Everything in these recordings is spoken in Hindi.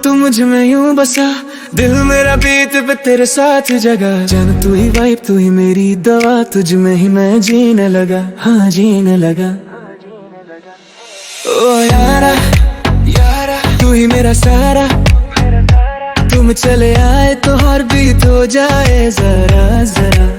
तू मुझ में यूं बसा, दिल मेरा बीत पे तेरे साथ जगा। जान तू ही वाइब, तू ही मेरी दवा, तुझ में ही मैं जीने लगा, हाँ जीने लगा। ओ यारा यारा तू ही मेरा सारा, तुम चले आए तो हर बीत हो जाए जरा जरा।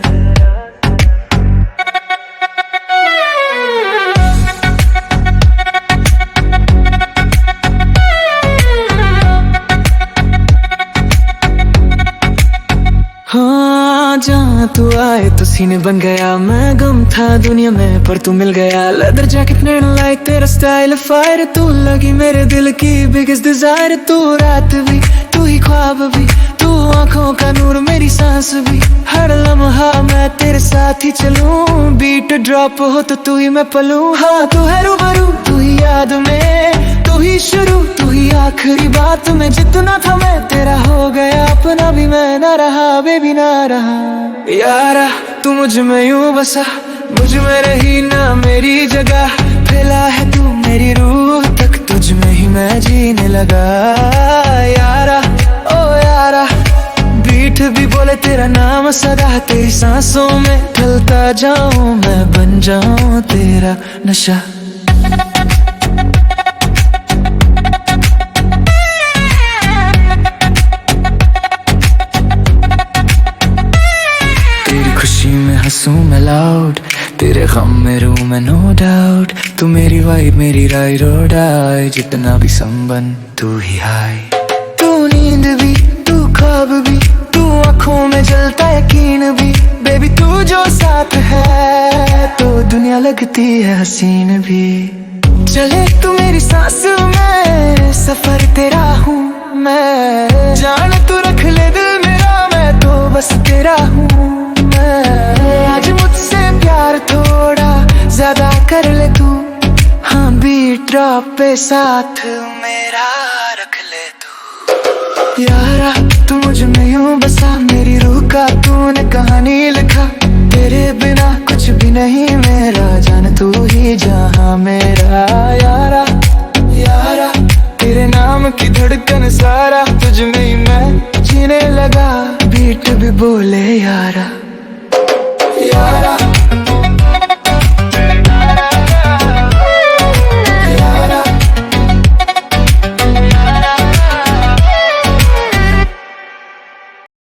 हाँ जहाँ तू आए तो सीने बन गया, मैं गम था दुनिया में पर तू मिल गया। लेदर जैकेट नेन लाइक तेरा स्टाइल फायर, तू लगी मेरे दिल की बिगेस्ट डिजायर। तू रात भी तू ही ख्वाब भी, तू आंखों का नूर मेरी सांस भी। हर लम्हा मैं तेरे साथ ही चलूं, बीट ड्रॉप हो तो तू ही मैं पलूं। हाँ तू है रूबरू, तू ही याद में, तू ही शुरू तू ही आखिरी बात में। जितना था मैं तेरा हो गया अपना भी मैं ना रहा, बेबी ना रहा। यारा तू मुझ में यूं बसा, मुझ में रही ना मेरी जगह। फैला है तू मेरी रूह तक, तुझ में ही मैं जीने लगा। यारा ओ यारा बीट भी बोले तेरा नाम सदा, तेरी सांसों में ढलता जाऊं मैं, बन जाऊं तेरा नशा। हंसूं मैं लाउड, तेरे गम में रू मैं नो डाउट। तू मेरी वाइब मेरी राइड और डाई, जितना भी संबंध तू ही हाय। तू नींद भी तू ख्वाब भी, तू आँखों में जलता यकीन भी। बेबी तू जो साथ है तो दुनिया लगती है हसीन भी। चले तू मेरी सांस में, सफर तेरा हूँ मैं। जान तू रख ले दिल मेरा, मैं तो बस तेरा हूँ। आज मुझसे प्यार थोड़ा ज्यादा कर ले तू, हाँ बीट ड्रॉप पे साथ मेरा रख ले तू। यारा तू मुझ में यूं बसा, मेरी रूह का तूने कहानी लिखा। तेरे बिना कुछ भी नहीं मेरा, जान तू ही जहां मेरा। यारा यारा तेरे नाम की धड़कन सारा, तुझ में ही मैं जीने लगा। बीट भी बोले यारा।